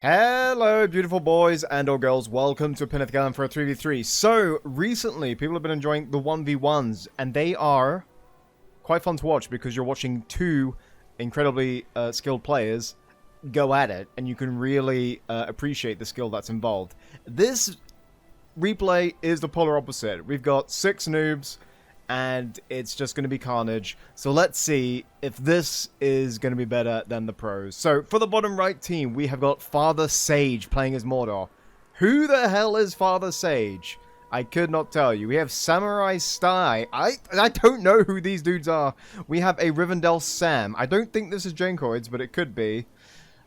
Hello, beautiful boys and or girls. Welcome to Pinnath Gallon for a 3v3. So, recently, people have been enjoying the 1v1s, and they are quite fun to watch because you're watching two incredibly skilled players go at it, and you can really appreciate the skill that's involved. This replay is the polar opposite. We've got 6 noobs, and it's just going to be carnage. So let's see if this is going to be better than the pros. So for the bottom right team, we have got Father Sage playing as Mordor. Who the hell is Father Sage? I could not tell you. We have Samurai Sty. I don't know who these dudes are. We have a Rivendell Sam. I don't think this is Jankoids, but it could be.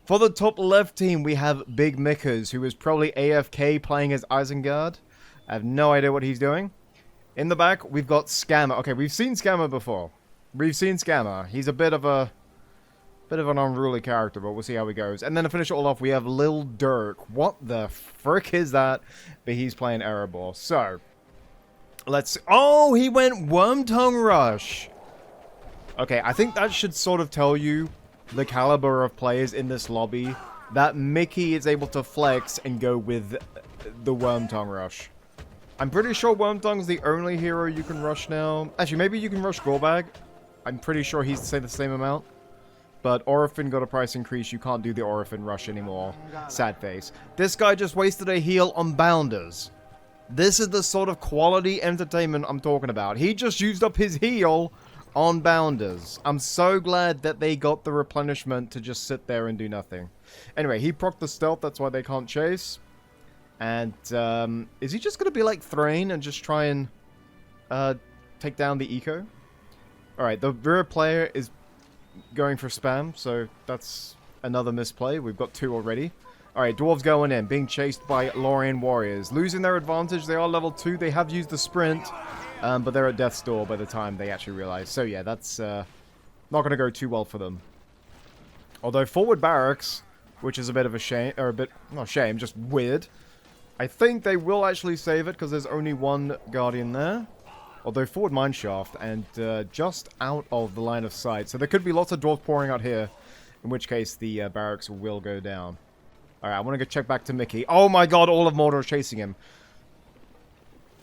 For the top left team, we have Big Mickers, who is probably AFK playing as Isengard. I have no idea what he's doing. In the back, we've got Scammer. Okay, we've seen Scammer before. We've seen Scammer. He's a bit of an unruly character, but we'll see how he goes. And then to finish it all off, we have Lil Durk. What the frick is that? But he's playing Erebor. So, let's... Oh, he went Wormtongue Rush. Okay, I think that should sort of tell you the caliber of players in this lobby. That Mickey is able to flex and go with the Wormtongue Rush. I'm pretty sure Wormtongue's the only hero you can rush now. Actually, maybe you can rush Gorbag. I'm pretty sure he's the same amount. But Orphan got a price increase. You can't do the Orphan rush anymore. Sad face. This guy just wasted a heal on Bounders. This is the sort of quality entertainment I'm talking about. He just used up his heal on Bounders. I'm so glad that they got the replenishment to just sit there and do nothing. Anyway, he procced the stealth. That's why they can't chase. And, is he just going to be like Thrain and just try and, take down the eco? Alright, the rear player is going for spam, so that's another misplay. We've got 2 already. Alright, Dwarves going in, being chased by Lorien Warriors. Losing their advantage, they are level 2, they have used the sprint, but they're at death's door by the time they actually realize. So yeah, that's, not going to go too well for them. Although forward barracks, which is a bit of a shame, or a bit, not shame, just weird. I think they will actually save it because there's only one Guardian there. Although forward mineshaft and just out of the line of sight. So there could be lots of dwarves pouring out here. In which case the barracks will go down. Alright, I want to go check back to Mickey. Oh my god, all of Mordor is chasing him.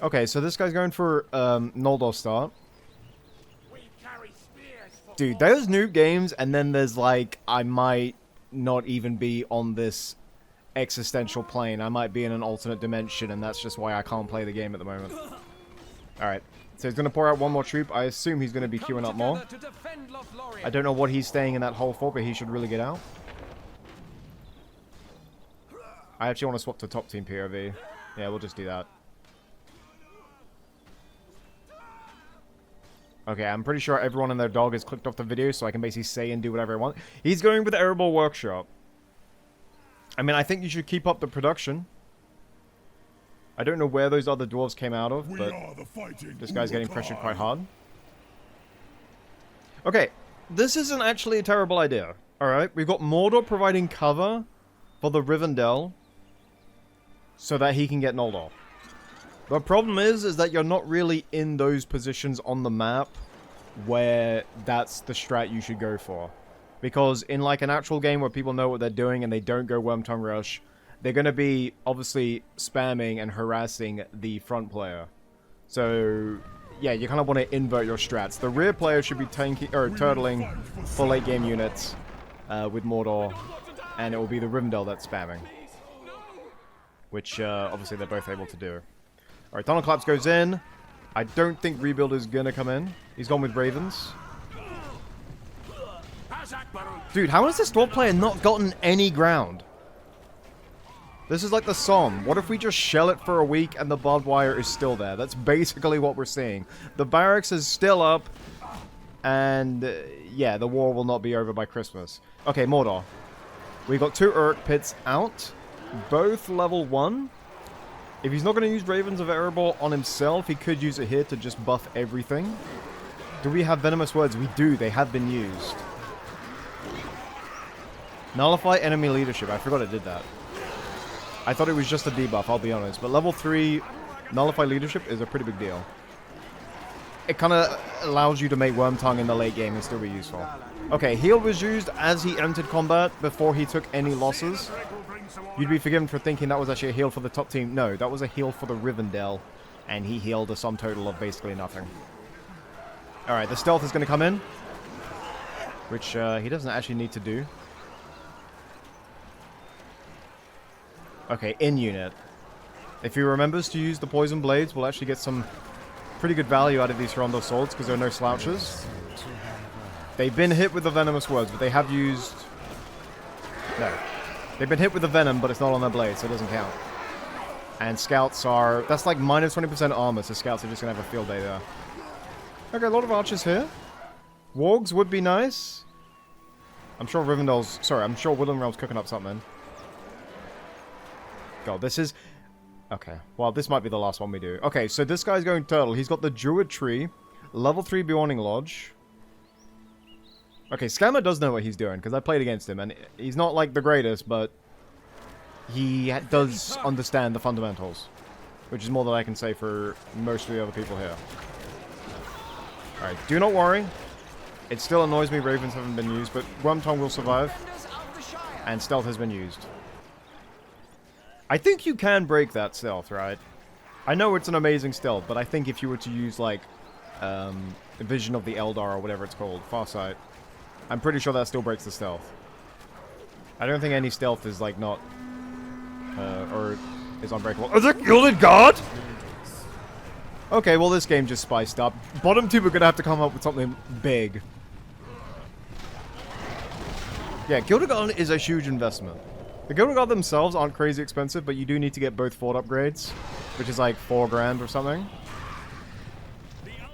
Okay, so this guy's going for Noldor start. Dude, there's noob games and then there's like, I might not even be on this existential plane. I might be in an alternate dimension, and that's just why I can't play the game at the moment. Alright, so he's going to pour out one more troop. I assume he's going to be queuing up more. I don't know what he's staying in that hole for, but he should really get out. I actually want to swap to top team POV. Yeah, we'll just do that. Okay, I'm pretty sure everyone and their dog has clicked off the video, so I can basically say and do whatever I want. He's going with the Erebor Workshop. I mean, I think you should keep up the production. I don't know where those other dwarves came out of, but this guy's getting pressured quite hard. Okay, this isn't actually a terrible idea. Alright, we've got Mordor providing cover for the Rivendell so that he can get Noldor. The problem is that you're not really in those positions on the map where that's the strat you should go for. Because in like an actual game where people know what they're doing and they don't go Wormtongue Rush, they're going to be obviously spamming and harassing the front player. So yeah, you kind of want to invert your strats. The rear player should be turtling for late game units with Mordor, and it will be the Rivendell that's spamming. Which obviously they're both able to do. Alright, Thunderclaps goes in. I don't think Rebuild is going to come in. He's gone with Ravens. Dude, how has this dwarf player not gotten any ground? This is like the Somme. What if we just shell it for a week and the barbed wire is still there? That's basically what we're seeing. The barracks is still up. And, yeah, the war will not be over by Christmas. Okay, Mordor. We got 2 Uruk pits out. Both level 1. If he's not going to use Ravens of Erebor on himself, he could use it here to just buff everything. Do we have Venomous Words? We do. They have been used. Nullify enemy leadership. I forgot it did that. I thought it was just a debuff, I'll be honest. But level 3 Nullify leadership is a pretty big deal. It kind of allows you to make Wormtongue in the late game and still be useful. Okay, heal was used as he entered combat before he took any losses. You'd be forgiven for thinking that was actually a heal for the top team. No, that was a heal for the Rivendell. And he healed a sum total of basically nothing. Alright, the stealth is going to come in. Which he doesn't actually need to do. Okay, in unit. If he remembers to use the poison blades, we'll actually get some pretty good value out of these Rondo swords because there are no slouches. They've been hit with the venomous words, but they have used... No. They've been hit with the venom, but it's not on their blade, so it doesn't count. And scouts are... That's like minus 20% armor, so scouts are just going to have a field day there. Okay, a lot of archers here. Wargs would be nice. I'm sure Rivendell's... Sorry, I'm sure Woodland Realm's cooking up something. God, this is... Okay, well, this might be the last one we do. Okay, so this guy's going turtle. He's got the Druid Tree, level 3 Beyonding Lodge. Okay, Scammer does know what he's doing, because I played against him, and he's not, like, the greatest, but he does understand the fundamentals, which is more than I can say for most of the other people here. Alright, do not worry. It still annoys me Ravens haven't been used, but Wormtongue will survive, and Stealth has been used. I think you can break that Stealth, right? I know it's an amazing Stealth, but I think if you were to use, like, Vision of the Eldar or whatever it's called, Farsight, I'm pretty sure that still breaks the Stealth. I don't think any Stealth is, like, not... or is unbreakable. Is it Gilded Guard? Okay, well, this game just spiced up. Bottom two are gonna have to come up with something big. Yeah, Gilded Guard is a huge investment. The Gilded Guard themselves aren't crazy expensive, but you do need to get both fort upgrades, which is like 4 grand or something.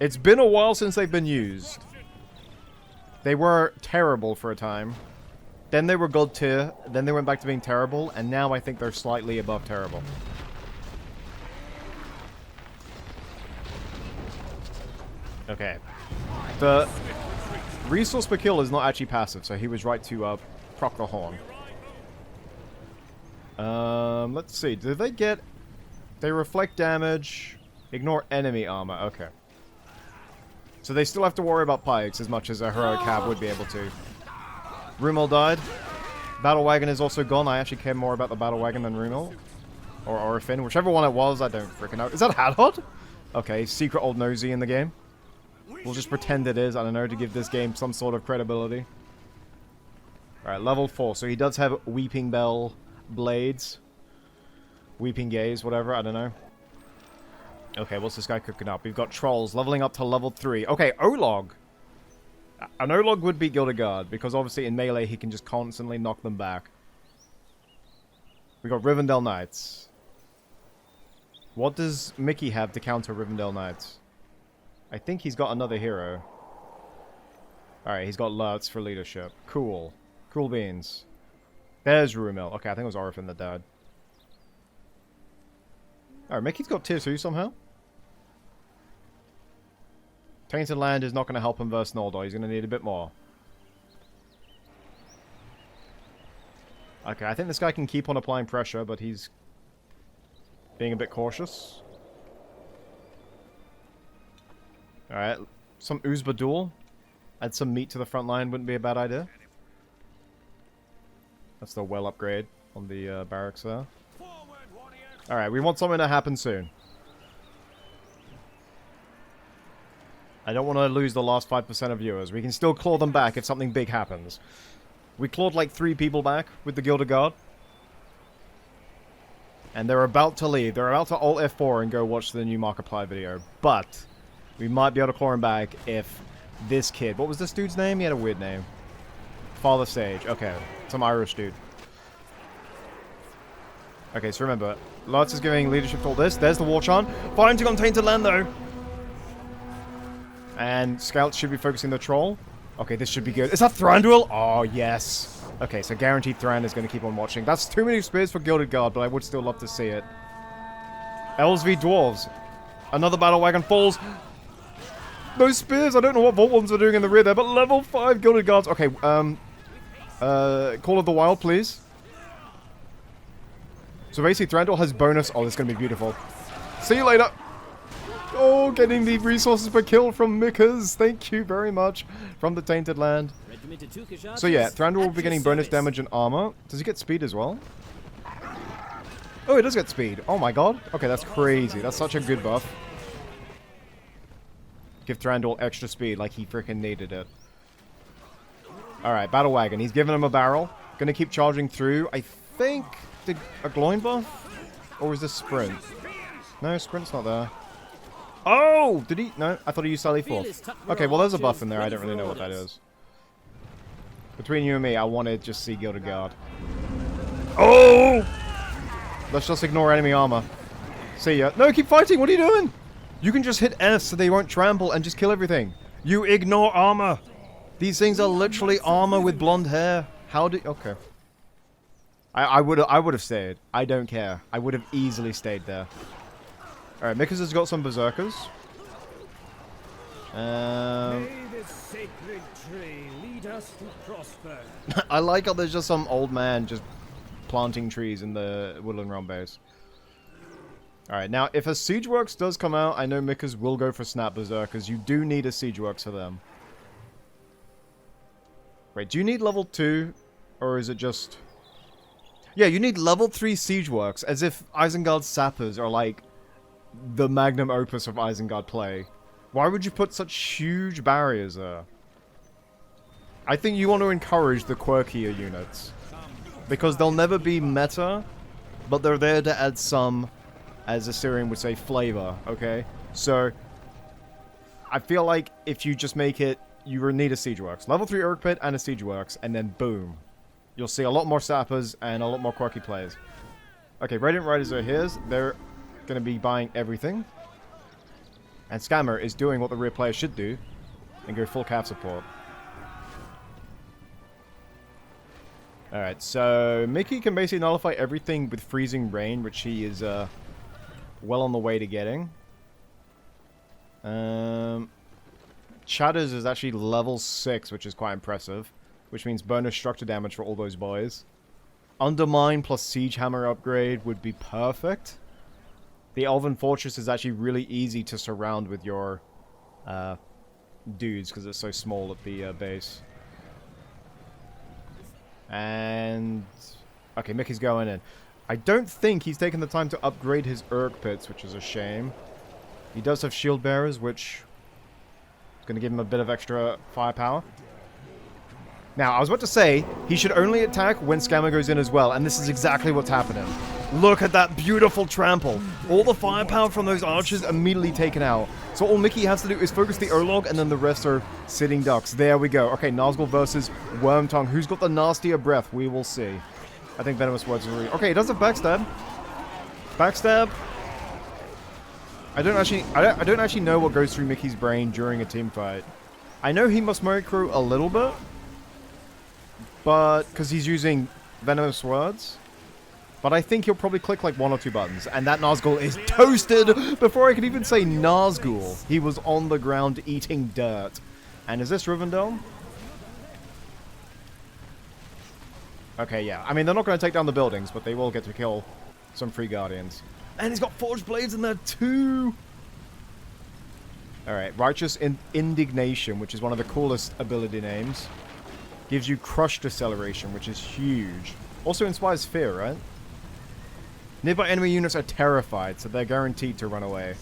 It's been a while since they've been used. They were terrible for a time. Then they were gold tier, then they went back to being terrible, and now I think they're slightly above terrible. Okay. The resource per kill is not actually passive, so he was right to proc the horn. Let's see. Do they get... They reflect damage, ignore enemy armor. Okay. So they still have to worry about pikes as much as a heroic cab would be able to. Rumel died. Battle Wagon is also gone. I actually care more about the Battle Wagon than Rumel. Or Orifin. Whichever one it was, I don't freaking know. Is that Hadhod? Okay, secret old nosy in the game. We'll just pretend it is, I don't know, to give this game some sort of credibility. Alright, level 4. So he does have Weeping Bell blades. Weeping Gaze, whatever, I don't know. Okay, what's this guy cooking up? We've got Trolls leveling up to level 3. Okay, Olog. An Olog would beat Gilded Guard, because obviously in melee he can just constantly knock them back. We got Rivendell Knights. What does Mickey have to counter Rivendell Knights? I think he's got another hero. Alright, he's got Lurtz for leadership. Cool. Cool beans. There's Rumel. Okay, I think it was Orifin that died. Alright, Mickey's got tier 2 somehow. Tainted Land is not going to help him versus Noldor. He's going to need a bit more. Okay, I think this guy can keep on applying pressure, but he's being a bit cautious. Alright, some Uzba duel. Add some meat to the front line wouldn't be a bad idea. That's the well upgrade on the barracks there. Alright, we want something to happen soon. I don't want to lose the last 5% of viewers. We can still claw them back if something big happens. We clawed like 3 people back with the Gilded Guard. And they're about to leave. They're about to Alt F4 and go watch the new Markiplier video. But we might be able to claw him back if this kid... What was this dude's name? He had a weird name. Father Sage. Okay, some Irish dude. Okay, so remember, Lutz is giving leadership to all this. There's the War Chant. Fighting on Tainted Land, though. And Scouts should be focusing the Troll. Okay, this should be good. Is that Thranduil? Oh, yes. Okay, so guaranteed Thran is going to keep on watching. That's too many spears for Gilded Guard, but I would still love to see it. Elves v Dwarves. Another Battle Wagon falls. Those spears, I don't know what Vault Ones are doing in the rear there, but level 5 Gilded Guards. Okay, Call of the Wild, please. So basically, Thranduil has bonus. Oh, this is going to be beautiful. See you later. Oh, getting the resources per kill from Mikas. Thank you very much. From the Tainted Land. So yeah, Thranduil will be getting bonus damage and armor. Does he get speed as well? Oh, it does get speed. Oh my god. Okay, that's crazy. That's such a good buff. Give Thranduil extra speed like he freaking needed it. Alright, Battle Wagon. He's giving him a barrel. Gonna keep charging through. I think... Did a Gloin buff? Or was this Sprint? No, Sprint's not there. Oh! Did he? No, I thought he used Sally Forth. Okay, well there's a buff in there. I don't really know what that is. Between you and me, I want to just see Gilded Guard. Oh! Let's just ignore enemy armor. See ya. No, keep fighting. What are you doing? You can just hit S so they won't trample and just kill everything. You ignore armor. These things are literally armor with blonde hair. How do... Okay. I would have stayed. I don't care. I would have easily stayed there. Alright, Mikas has got some berserkers. May this sacred tree lead us to prosper. I like how there's just some old man just planting trees in the Woodland Realm base. Alright, now if a Siegeworks does come out, I know Mikas will go for Snap Berserkers. You do need a Siegeworks for them. Wait, do you need level 2? Or is it just... Yeah, you need level 3 Siegeworks, as if Isengard's Sappers are like the magnum opus of Isengard play. Why would you put such huge barriers there? I think you want to encourage the quirkier units. Because they'll never be meta, but they're there to add some, as Assyrian would say, flavor, okay? So, I feel like if you just make it, you will need a Siegeworks. Level 3 Urk Pit and a Siegeworks, and then boom. You'll see a lot more Sappers and a lot more quirky players. Okay, Radiant Riders are here. They're going to be buying everything. And Scammer is doing what the rear player should do and go full cav support. Alright, so Mickey can basically nullify everything with Freezing Rain, which he is well on the way to getting. Chatters is actually level 6, which is quite impressive. Which means bonus structure damage for all those boys. Undermine plus Siege Hammer upgrade would be perfect. The Elven Fortress is actually really easy to surround with your dudes because it's so small at the base. And... Okay, Mickey's going in. I don't think he's taken the time to upgrade his Urk Pits, which is a shame. He does have Shield Bearers, which is going to give him a bit of extra firepower. Now, I was about to say, he should only attack when Scammer goes in as well, and this is exactly what's happening. Look at that beautiful trample. All the firepower from those archers immediately taken out. So all Mickey has to do is focus the Urlog, and then the rest are sitting ducks. There we go. Okay, Nazgul versus Wormtongue. Who's got the nastier breath? We will see. I think Venomous Words are really... Okay, he does a backstab. Backstab. I don't actually know what goes through Mickey's brain during a team fight. I know he must micro a little bit. But, because he's using Venomous Words. But I think he'll probably click like 1 or 2 buttons. And that Nazgul is toasted! Before I could even say Nazgul, he was on the ground eating dirt. And is this Rivendell? Okay, yeah. I mean, they're not going to take down the buildings, but they will get to kill some free Guardians. And he's got Forged Blades in there too! Alright, Righteous Indignation, which is one of the coolest ability names. Gives you Crush Deceleration, which is huge. Also inspires fear, right? Nearby enemy units are terrified, so they're guaranteed to run away.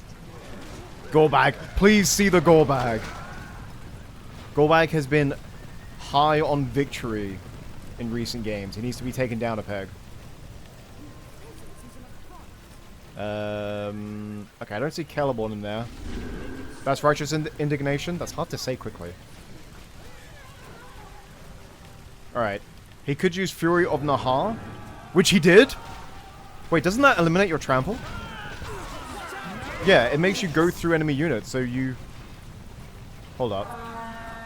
Gorbag. Please see the Gorbag. Gorbag has been high on victory in recent games. He needs to be taken down a peg. Okay, I don't see Celeborn in there. That's Righteous Indignation. That's hard to say quickly. Alright. He could use Fury of Nahar, which he did. Wait, doesn't that eliminate your trample? Yeah, it makes you go through enemy units, so you... Hold up.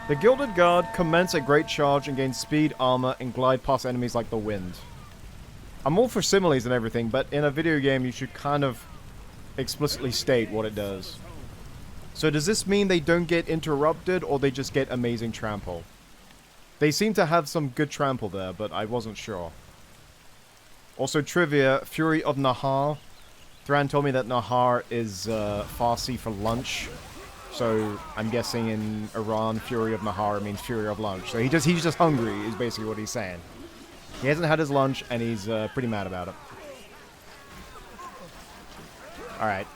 The Gilded Guard commence a great charge and gain speed, armor, and glide past enemies like the wind. I'm all for similes and everything, but in a video game you should kind of explicitly state what it does. So does this mean they don't get interrupted, or they just get amazing trample? They seem to have some good trample there, but I wasn't sure. Also, trivia, Fury of Nahar. Thran told me that Nahar is Farsi for lunch. So, I'm guessing in Iran, Fury of Nahar means Fury of lunch. So he's just hungry, is basically what he's saying. He hasn't had his lunch, and he's pretty mad about it. Alright.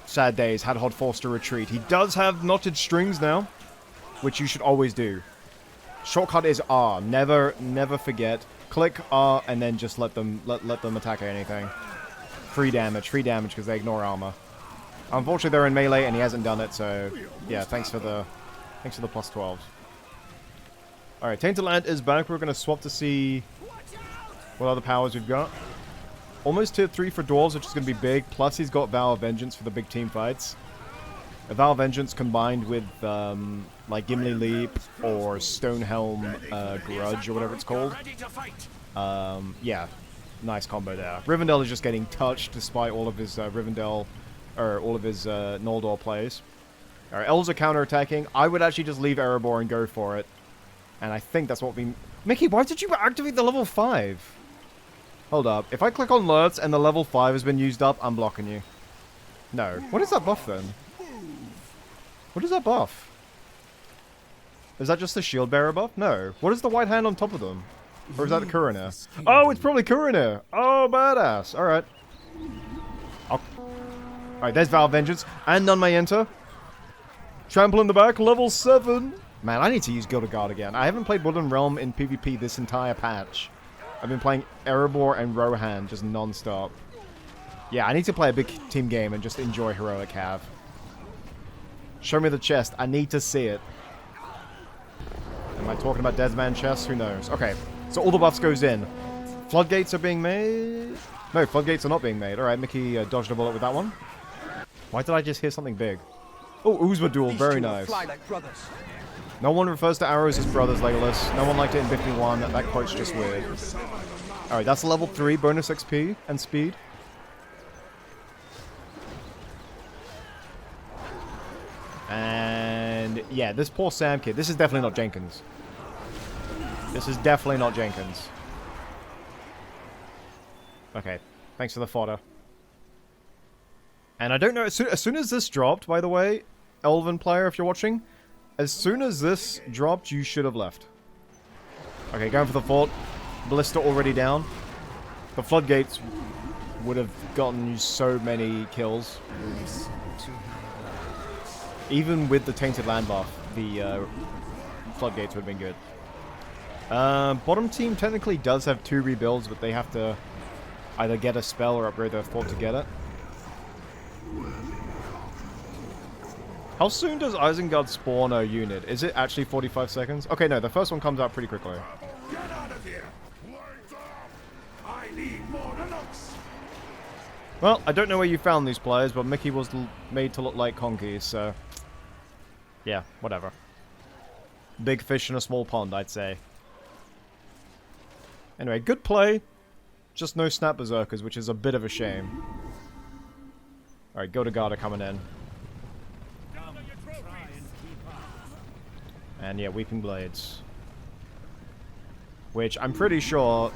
Sad days. Had Hod forced to retreat. He does have knotted strings now, which you should always do. Shortcut is R. Never forget. Click R and then just let them attack anything. Free damage because they ignore armor. Unfortunately, they're in melee and he hasn't done it, so yeah. Thanks for the plus 12s. All right, Tainted Land is back. We're gonna swap to see what other powers we've got. Almost tier 3 for dwarves, which is gonna be big. Plus, he's got Vow of Vengeance for the big team fights. A Vow of Vengeance combined with like Gimli Leap or Stonehelm Grudge or whatever it's called. Yeah, nice combo there. Rivendell is just getting touched despite all of his Noldor plays. Alright, elves are counterattacking. I would actually just leave Erebor and go for it. And I think that's what we... Mickey, why did you activate the level 5? Hold up. If I click on alerts and the level 5 has been used up, I'm blocking you. No. What is that buff then? What is that buff? Is that just the shield bearer buff? No. What is the white hand on top of them? Or is that the Kurinir? Oh, it's probably Kurinir! Oh, badass! Alright. Alright, there's Vow of Vengeance. And none may enter. Trample in the back, level 7. Man, I need to use Gilded Guard again. I haven't played Woodland Realm in PvP this entire patch. I've been playing Erebor and Rohan just non-stop. Yeah, I need to play a big team game and just enjoy Heroic Cav. Show me the chest. I need to see it. Am I talking about Deadman chests? Who knows? Okay, so all the buffs goes in. Floodgates are being made? No, floodgates are not being made. Alright, Mickey dodged a bullet with that one. Why did I just hear something big? Oh, Uzma Duel. Very nice. No one refers to arrows as brothers, Legolas. No one liked it in BFME 1. That quote's just weird. Alright, that's level 3. Bonus XP and speed. And yeah, this poor Sam kid. This is definitely not Jenkins. This is definitely not Jenkins. Okay, thanks for the fodder. And I don't know, as soon as this dropped, by the way, Elven player, if you're watching, as soon as this dropped, you should have left. Okay, going for the fort. Ballista already down. The floodgates would have gotten you so many kills. Even with the Tainted Land buff, the floodgates would have been good. Bottom team technically does have 2 rebuilds, but they have to either get a spell or upgrade their fort to get it. How soon does Isengard spawn a unit? Is it actually 45 seconds? Okay, no, the first one comes out pretty quickly. Get out of here! I need more looks. Well, I don't know where you found these players, but Mickey was made to look like conkeys, so... yeah, whatever. Big fish in a small pond, I'd say. Anyway, good play. Just no snap berserkers, which is a bit of a shame. Alright, Gilded Guard are coming in. And yeah, Weeping Blades. Which I'm pretty sure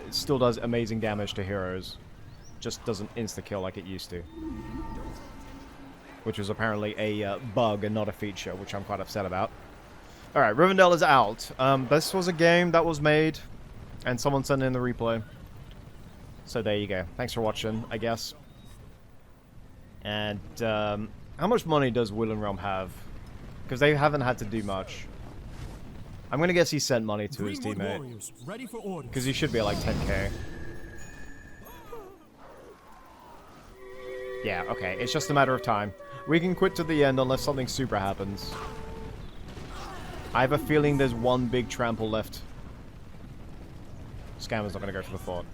still does amazing damage to heroes. Just doesn't insta-kill like it used to. Which was apparently a bug and not a feature, which I'm quite upset about. Alright, Rivendell is out. This was a game that was made, and someone sent in the replay. So there you go. Thanks for watching, I guess. And how much money does Woodland Realm have? Because they haven't had to do much. I'm going to guess he sent money to his teammate. Because he should be at like 10k. Yeah, okay. It's just a matter of time. We can quit to the end unless something super happens. I have a feeling there's one big trample left. Scammer's not going to go for the fort.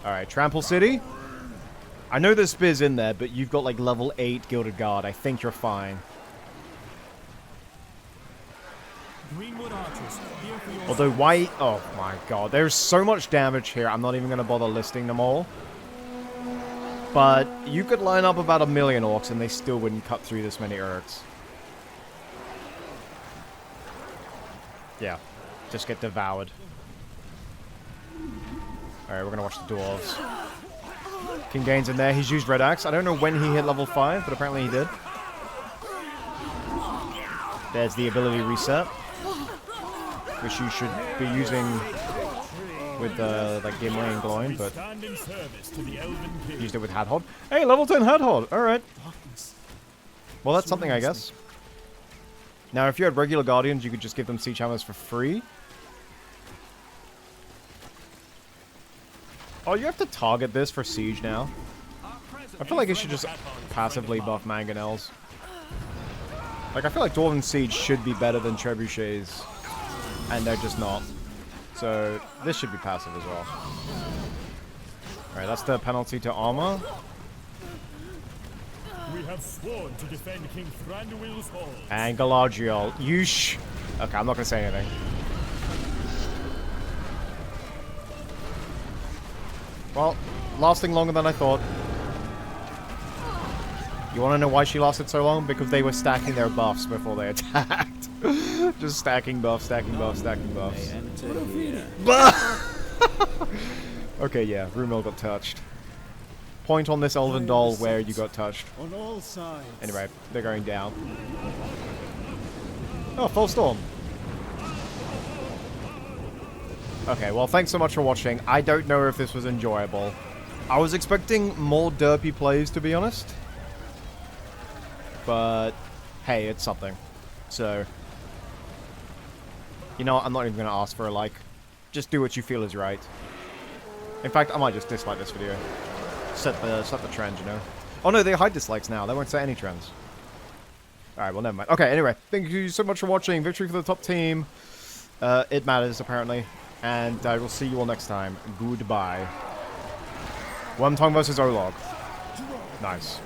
Alright, Trample City. I know there's spears in there, but you've got like level 8 Gilded Guard. I think you're fine. Although why... oh my god, there's so much damage here, I'm not even going to bother listing them all. But you could line up about 1,000,000 orcs and they still wouldn't cut through this many urks. Yeah, just get devoured. Alright, we're going to watch the dwarves. King Gain's in there, he's used Red Axe. I don't know when he hit level 5, but apparently he did. There's the ability reset, which you should be using with like Gimli and Gloin, but Stand in service to the Elven King. used it with Hadhod. Hey, level 10 Hadhod! Alright. Well, that's something, I guess. Now, if you had regular Guardians, you could just give them siege hammers for free. Oh, you have to target this for siege now. I feel like it should just passively buff mangonels. Like, I feel like Dwarven Siege should be better than Trebuchets. And they're just not. So, this should be passive as well. Alright, that's the penalty to armor. We have sworn to defend King Thranduil's hall. And Galadriel. Yeesh. Okay, I'm not gonna say anything. Well, lasting longer than I thought. You wanna know why she lasted so long? Because they were stacking their buffs before they attacked. Just stacking buffs, stacking buffs, stacking buffs. Okay, yeah, Rumel got touched. Point on this elven doll where you got touched. On all sides. Anyway, they're going down. Oh, full storm. Okay, well, thanks so much for watching. I don't know if this was enjoyable. I was expecting more derpy plays, to be honest. But, hey, it's something. So, you know what? I'm not even going to ask for a like. Just do what you feel is right. In fact, I might just dislike this video. Set the trend, you know. Oh no, they hide dislikes now. They won't set any trends. Alright, well, never mind. Okay, anyway. Thank you so much for watching. Victory for the top team. It matters, apparently. And I will see you all next time. Goodbye. Wormtongue versus Olog. Nice.